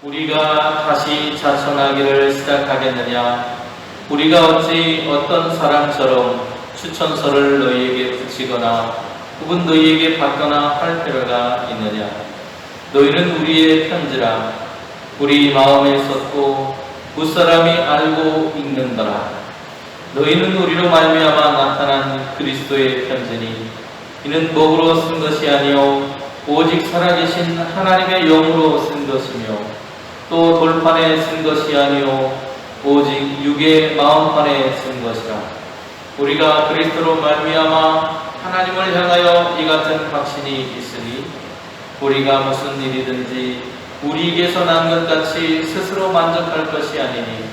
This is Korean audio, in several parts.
우리가 다시 자천하기를 시작하겠느냐? 우리가 어찌 어떤 사람처럼 추천서를 너희에게 붙이거나 혹은 너희에게 받거나 할 필요가 있느냐? 너희는 우리의 편지라. 우리 마음에 썼고 무사람이 알고 읽는더라. 너희는 우리로 말미암아 나타난 그리스도의 편지니 이는 먹으로 쓴 것이 아니요 오직 살아계신 하나님의 영으로 쓴 것이며 또 돌판에 쓴 것이 아니요 오직 육의 마음판에 쓴 것이라. 우리가 그리스도로 말미암아 하나님을 향하여 이 같은 확신이 있으니 우리가 무슨 일이든지 우리에게서 난 것 같이 스스로 만족할 것이 아니니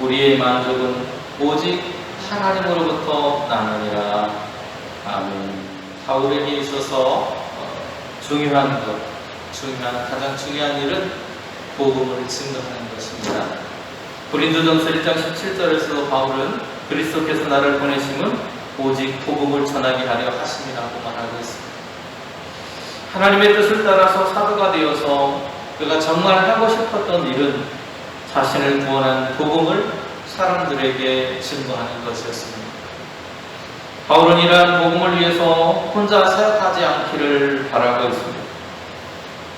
우리의 만족은 오직 하나님으로부터 나느니라. 아멘. 바울에게 있어서 가장 중요한 일은 복음을 증거하는 것입니다. 고린도전서 1장 17절에서 바울은 그리스도께서 나를 보내심은 오직 복음을 전하게 하려 하심이라고 말하고 있습니다. 하나님의 뜻을 따라서 사도가 되어서 그가 정말 하고 싶었던 일은 자신을 구원한 복음을 사람들에게 증거하는 것이었습니다. 바울은 이러한 복음을 위해서 혼자 사역하지 않기를 바라고 있습니다.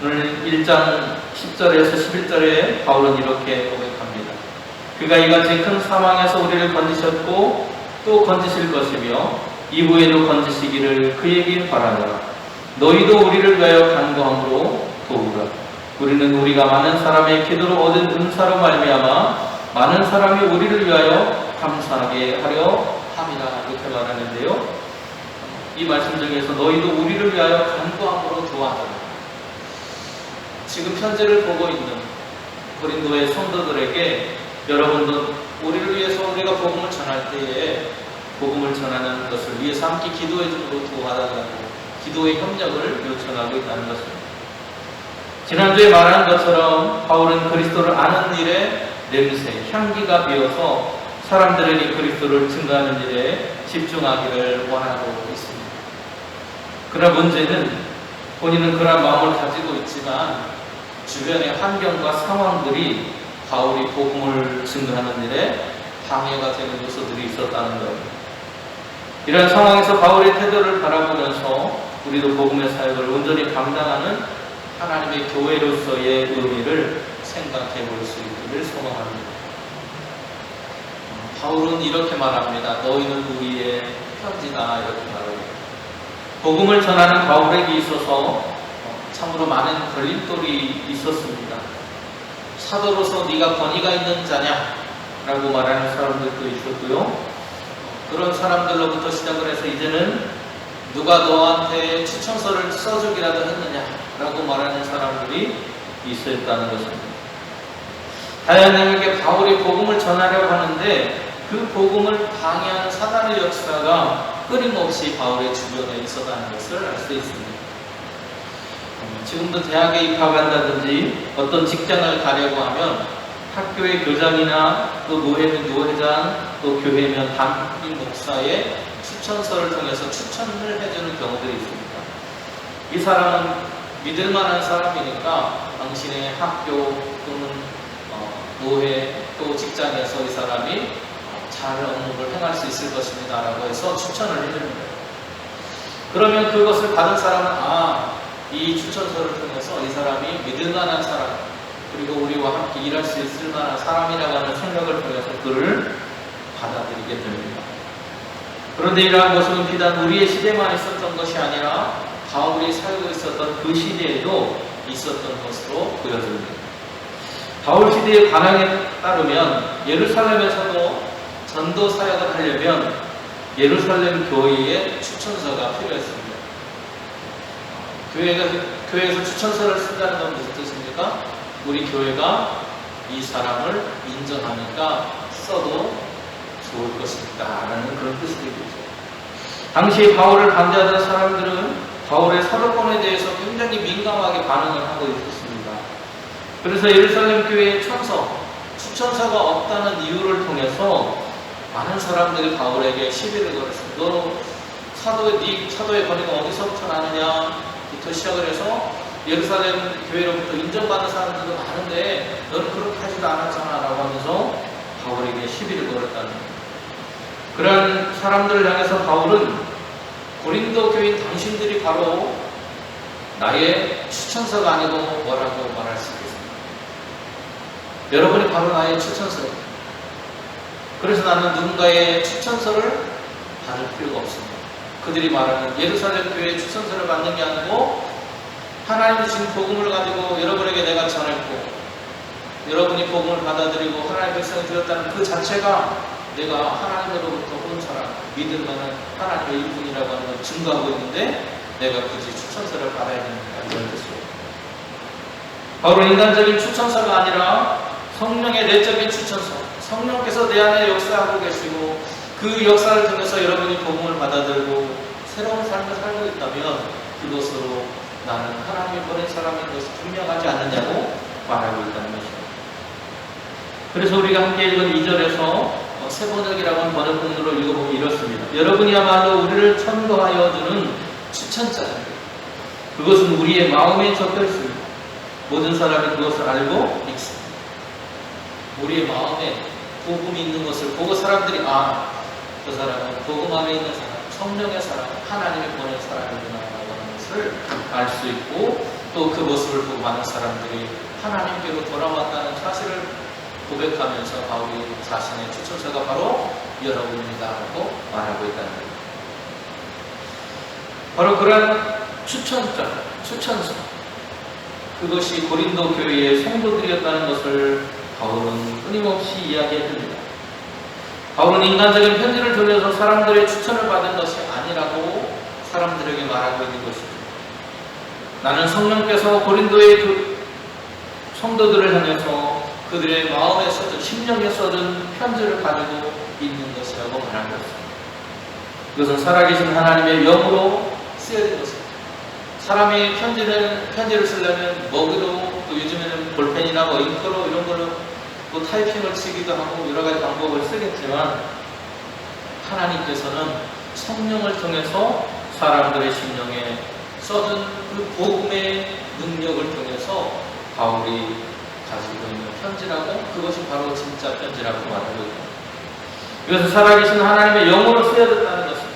오늘 1장 10절에서 11절에 바울은 이렇게 고백합니다. 그가 이같이 큰 사망에서 우리를 건지셨고 또 건지실 것이며 이후에도 건지시기를 그에게 바라노라. 너희도 우리를 위하여 간구함으로 도우라. 우리는 우리가 많은 사람의 기도로 얻은 은사로 말미암아 많은 사람이 우리를 위하여 감사하게 하려 함이라. 이렇게 말하는데요, 이 말씀 중에서 너희도 우리를 위하여 간구함으로 도와달라. 지금 현재를 보고 있는 고린도의 성도들에게 여러분도 우리를 위해서 우리가 복음을 전할 때에 복음을 전하는 것을 위해서 함께 기도해 주도록 도와달라고 기도의 협력을 요청하고 있다는 것입니다. 지난주에 말한 것처럼 바울은 그리스도를 아는 일에 냄새, 향기가 비어서 사람들에게 그리스도를 증거하는 일에 집중하기를 원하고 있습니다. 그러나 문제는 본인은 그런 마음을 가지고 있지만 주변의 환경과 상황들이 바울이 복음을 증거하는 일에 방해가 되는 요소들이 있었다는 겁니다. 이런 상황에서 바울의 태도를 바라보면서 우리도 복음의 사역을 온전히 감당하는 하나님의 교회로서의 의미를 생각해 볼 수 있기를 소망합니다. 바울은 이렇게 말합니다. 너희는 우리의 편지다. 이렇게 말합니다. 복음을 전하는 바울에게 있어서 참으로 많은 걸림돌이 있었습니다. 사도로서 네가 권위가 있는 자냐? 라고 말하는 사람들도 있었고요. 그런 사람들로부터 시작을 해서 이제는 누가 너한테 추천서를 써주기라도 했느냐? 라고 말하는 사람들이 있었다는 것입니다. 다양하게 바울이 복음을 전하려고 하는데 그 복음을 방해하는 사단의 역사가 끊임없이 바울의 주변에 있었다는 것을 알 수 있습니다. 지금도 대학에 입학한다든지 어떤 직장을 가려고 하면 학교의 교장이나 또 노회면 노회장, 또 교회면 담임 목사의 추천서를 통해서 추천을 해주는 경우들이 있습니다. 이 사람은 믿을만한 사람이니까 당신의 학교 또는 노회 또 직장에서 이 사람이 잘 업무를 행할 수 있을 것입니다 라고 해서 추천을 해주는 거예요. 그러면 그것을 받은 사람은 이 추천서를 통해서 이 사람이 믿을만한 사람 그리고 우리와 함께 일할 수 있을 만한 사람이라고 하는 생각을 통해서 그를 받아들이게 됩니다. 그런데 이러한 모습은 비단 우리의 시대만 있었던 것이 아니라 바울이 살고 있었던 그 시대에도 있었던 것으로 보여집니다. 바울 시대의 관행에 따르면 예루살렘에서도 전도 사역을 하려면 예루살렘 교회의 추천서가 필요했습니다. 교회에서 추천서를 쓴다는 건 무슨 뜻입니까? 우리 교회가 이 사람을 인정하니까 써도 좋을 것입니다 라는 그런 뜻이 되겠죠. 당시 바울을 반대하던 사람들은 바울의 사도권에 대해서 굉장히 민감하게 반응을 하고 있었습니다. 그래서 예루살렘 교회의 추천서가 없다는 이유를 통해서 많은 사람들이 바울에게 시비를 걸었습니다. 너 사도의 권위가 어디서부터 나느냐? 부터 시작을 해서 예루살렘 교회로부터 인정받는 사람들도 많은데 너는 그렇게 하지도 않았잖아 라고 하면서 바울에게 시비를 걸었다는 거예요. 그런 사람들을 향해서 바울은 고린도 교인 당신들이 바로 나의 추천서가 아니고 뭐라고 말할 수 있겠습니까? 여러분이 바로 나의 추천서예요. 그래서 나는 누군가의 추천서를 받을 필요가 없습니다. 그들이 말하는 예루살렘 교회의 추천서를 받는 게 아니고 하나님이 주신 복음을 가지고 여러분에게 내가 전했고 여러분이 복음을 받아들이고 하나님의 백성이 되었다는 그 자체가 내가 하나님으로부터 온 사람, 믿을 만한 하나님의 일꾼이라고 하는 걸 증거하고 있는데 내가 굳이 추천서를 받아야 되는가 이런 뜻이에요. 바로 인간적인 추천서가 아니라 성령의 내적인 추천서, 성령께서 내 안에 역사하고 계시고 그 역사를 통해서 여러분이 복음을 받아들고 새로운 삶을 살고 있다면 그것으로 나는 하나님이 보낸 사람인 것이 분명하지 않느냐고 말하고 있다는 것입니다. 그래서 우리가 함께 읽은 2절에서 세번역이라고 하는 번역본으로 읽어보면 이렇습니다. 여러분이야말로 우리를 천거하여 주는 추천자입니다. 그것은 우리의 마음에 적혀 있습니다. 모든 사람이 그것을 알고 믿습니다. 우리의 마음에 복음이 있는 것을 보고 사람들이 그 사람은 복음 안에 있는 사람, 성령의 사람, 하나님이 보낸 사람이구나 라고 하는 것을 알 수 있고 또 그 모습을 보고 많은 사람들이 하나님께로 돌아왔다는 사실을 고백하면서 바울이 자신의 추천서가 바로 여러분입니다 라고 말하고 있다는 거예요. 바로 그런 추천서 그것이 고린도 교회의 성도들이었다는 것을 바울은 끊임없이 이야기해줍니다. 바울은 인간적인 편지를 통해서 사람들의 추천을 받은 것이 아니라고 사람들에게 말하고 있는 것입니다. 나는 성령께서 고린도의 그 성도들을 향해서 그들의 마음에 써든 심령에 써든 편지를 가지고 있는 것이라고 말한 것입니다. 이것은 살아계신 하나님의 영으로 쓰여진 것입니다. 사람이 편지를 쓰려면 먹이로 또 요즘에는 볼펜이나 잉크로 이런 걸로 또 타이핑을 치기도 하고 여러 가지 방법을 쓰겠지만 하나님께서는 성령을 통해서 사람들의 심령에 써든 그 복음의 능력을 통해서 바울이 가지고 있는 편지라고 그것이 바로 진짜 편지라고 말하고 있다. 이것은 살아계신 하나님의 영으로 쓰여졌다는 것입니다.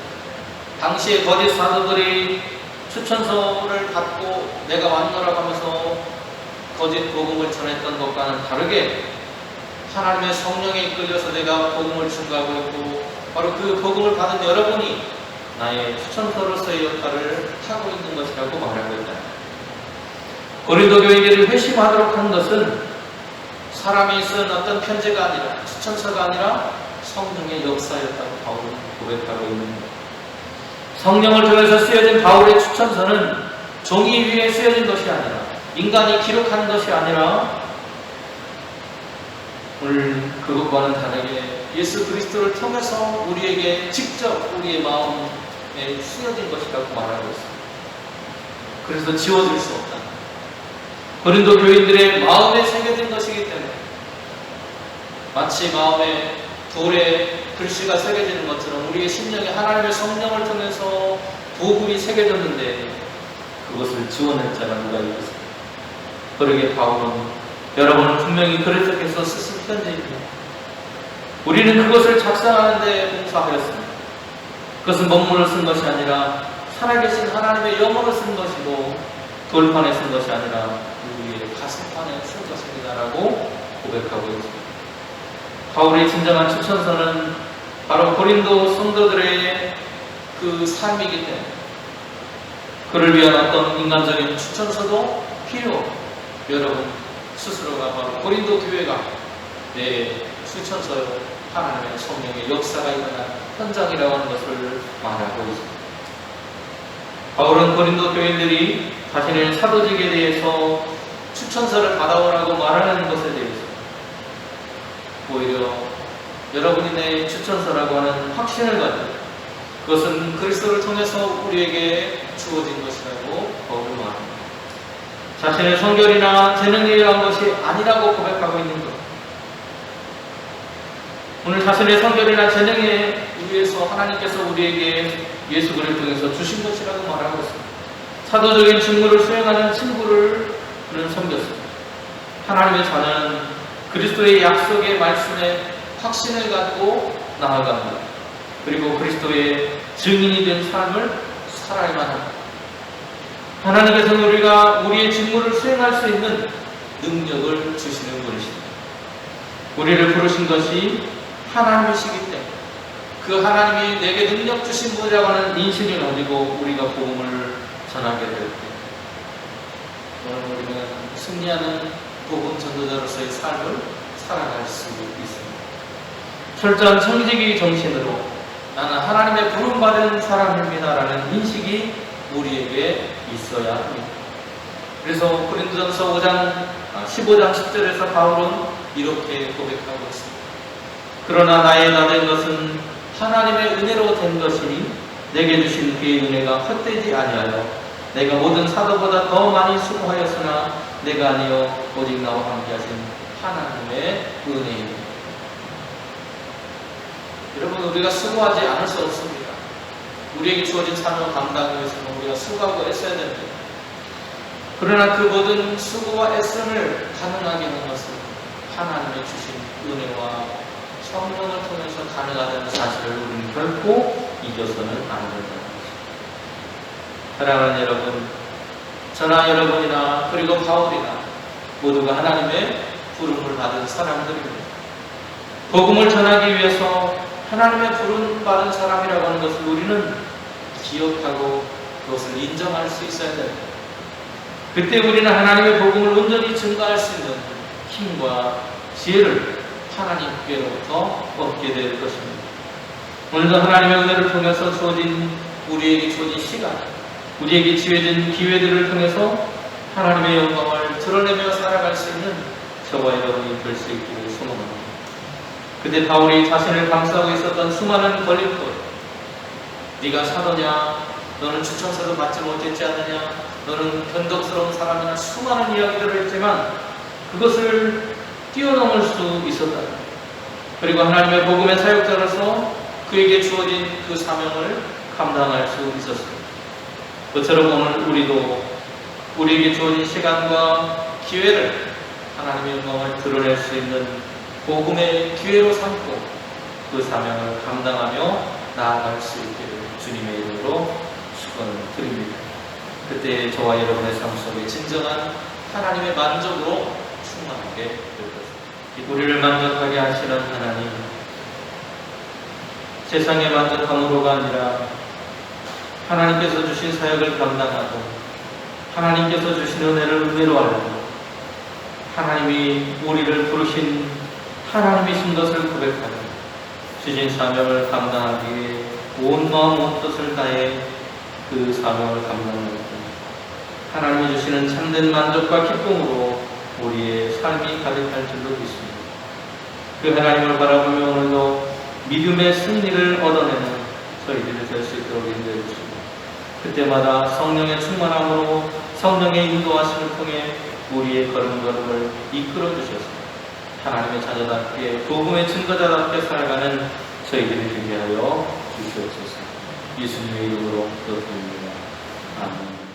당시에 거짓 사도들이 추천서를 받고 내가 왔노라고 하면서 거짓 복음을 전했던 것과는 다르게 하나님의 성령에 이끌려서 내가 복음을 증거하고 있고 바로 그 복음을 받은 여러분이 나의 추천서로서의 역할을 하고 있는 것이라고 말하고 있다. 고린도 교인들이 회심하도록 한 것은 사람이 쓴 어떤 편지가 아니라 추천서가 아니라 성령의 역사였다고 바울은 고백하고 있는 것. 성령을 통해서 쓰여진 바울의 추천서는 종이 위에 쓰여진 것이 아니라 인간이 기록한 것이 아니라 오늘 그것과는 다르게 예수 그리스도를 통해서 우리에게 직접 우리의 마음에 쓰여진 것이라고 말하고 있습니다. 그래서 지워질 수 없다. 고린도 교인들의 마음에 새겨진 것이기 때문에 마치 마음에 돌에 글씨가 새겨지는 것처럼 우리의 심령에 하나님의 성령을 통해서 복음이 새겨졌는데 그것을 지워낼 자가 누가 있겠습니까? 그러게 바울은 여러분은 분명히 그리스도께서 쓰신 편지입니다. 우리는 그것을 작성하는 데 봉사하였습니다. 그것은 원문을 쓴 것이 아니라 살아계신 하나님의 영어로 쓴 것이고 돌판에 쓴 것이 아니라 우리의 가슴판에 쓴 것입니다라고 고백하고 있습니다. 바울의 진정한 추천서는 바로 고린도 성도들의 그 삶이기 때문에 그를 위한 어떤 인간적인 추천서도 필요 없고 여러분 스스로가 바로 고린도 교회가 내 추천서 하나님의 성령의 역사가 일어난 현장이라고 하는 것을 말하고 있습니다. 바울은 고린도 교인들이 자신의 사도직에 대해서 추천서를 받아오라고 말하는 것에 대해서 오히려 여러분이 내 추천서라고 하는 확신을 가지고 그것은 그리스도를 통해서 우리에게 주어진 것이라고 바울은 말합니다. 자신의 성결이나 재능에 의한 것이 아니라고 고백하고 있는 것. 오늘 자신의 성결이나 재능에 의해서 하나님께서 우리에게 예수 그리스도를 통해서 주신 것이라고 말하고 있습니다. 사도적인 직무를 수행하는 친구를 그는 섬겼습니다. 하나님의 자녀는 그리스도의 약속의 말씀에 확신을 갖고 나아갑니다. 그리고 그리스도의 증인이 된 삶을 살아야만 합니다. 하나님께서는 우리가 우리의 직무를 수행할 수 있는 능력을 주시는 분이십니다. 우리를 부르신 것이 하나님이시기 때문에 그 하나님이 내게 능력 주신 분이라고 하는 인식을 가지고 우리가 복음을 전하게 될 때 오늘 우리는 승리하는 복음 전도자로서의 삶을 살아갈 수 있습니다. 철저한 청지기 정신으로 나는 하나님의 부름받은 사람입니다라는 인식이 우리에게 있어야 합니다. 그래서 고린도전서 15장 10절에서 바울은 이렇게 고백하고 있습니다. 그러나 나의 다 된 것은 하나님의 은혜로 된 것이니 내게 주신 그의 은혜가 헛되지 아니하여 내가 모든 사도보다 더 많이 수고하였으나 내가 아니요 오직 나와 함께 하신 하나님의 은혜입니다. 여러분, 우리가 수고하지 않을 수 없습니다. 우리에게 주어진 사명을 감당하기 위해서는 우리가 수고하고 애써야 됩니다. 그러나 그 모든 수고와 애씀을 가능하게 하는 것은 하나님의 주신 은혜와 성령을 통해서 가능하다는 사실을 우리는 결코 잊어서는 안 된다는 것입니다. 사랑하는 여러분, 저나 여러분이나 그리고 바울이나 모두가 하나님의 부름을 받은 사람들입니다. 복음을 전하기 위해서 하나님의 부름 받은 사람이라고 하는 것을 우리는 기억하고 그것을 인정할 수 있어야 됩니다. 그때 우리는 하나님의 복음을 온전히 증거할 수 있는 힘과 지혜를 하나님께로부터 얻게 될 것입니다. 오늘도 하나님의 은혜를 통해서 우리에게 주어진 시간, 우리에게 지어진 기회들을 통해서 하나님의 영광을 드러내며 살아갈 수 있는 저와 여러분이 될 수 있기를 소망합니다. 그때 바울이 자신을 감싸고 있었던 수많은 걸림돌, 네가 사도냐, 너는 추천서도 받지 못했지 않느냐, 너는 변덕스러운 사람이나 수많은 이야기들을 했지만 그것을 뛰어넘을 수 있었다. 그리고 하나님의 복음의 사역자로서 그에게 주어진 그 사명을 감당할 수 있었습니다. 그처럼 오늘 우리도 우리에게 주어진 시간과 기회를 하나님의 영광을 드러낼 수 있는 복음의 기회로 삼고 그 사명을 감당하며 나아갈 수 있기를 주님의 이름으로 축원을 드립니다. 그때 저와 여러분의 삶 속에 진정한 하나님의 만족으로 충만하게 될 것입니다. 우리를 만족하게 하시는 하나님, 세상의 만족함으로가 아니라 하나님께서 주신 사역을 감당하고 하나님께서 주신 은혜를 은혜로 알고 하나님이 우리를 부르신 하나님이신 것을 고백하며 주신 사명을 감당하기 위해 온 마음 온 뜻을 다해 그 사명을 감당하고 하나님이 주시는 참된 만족과 기쁨으로 우리의 삶이 가득할 줄로 믿습니다. 그 하나님을 바라보며 오늘도 믿음의 승리를 얻어내는 저희들이 될 수 있도록 인도해 주시고 그때마다 성령의 충만함으로 성령의 인도하심을 통해 우리의 걸음걸음을 이끌어 주셔서 하나님의 자녀답게 복음의 증거자답게 살아가는 저희들이 되게 하여 주시옵소서. 예수님의 이름으로 기도드립니다. 아멘.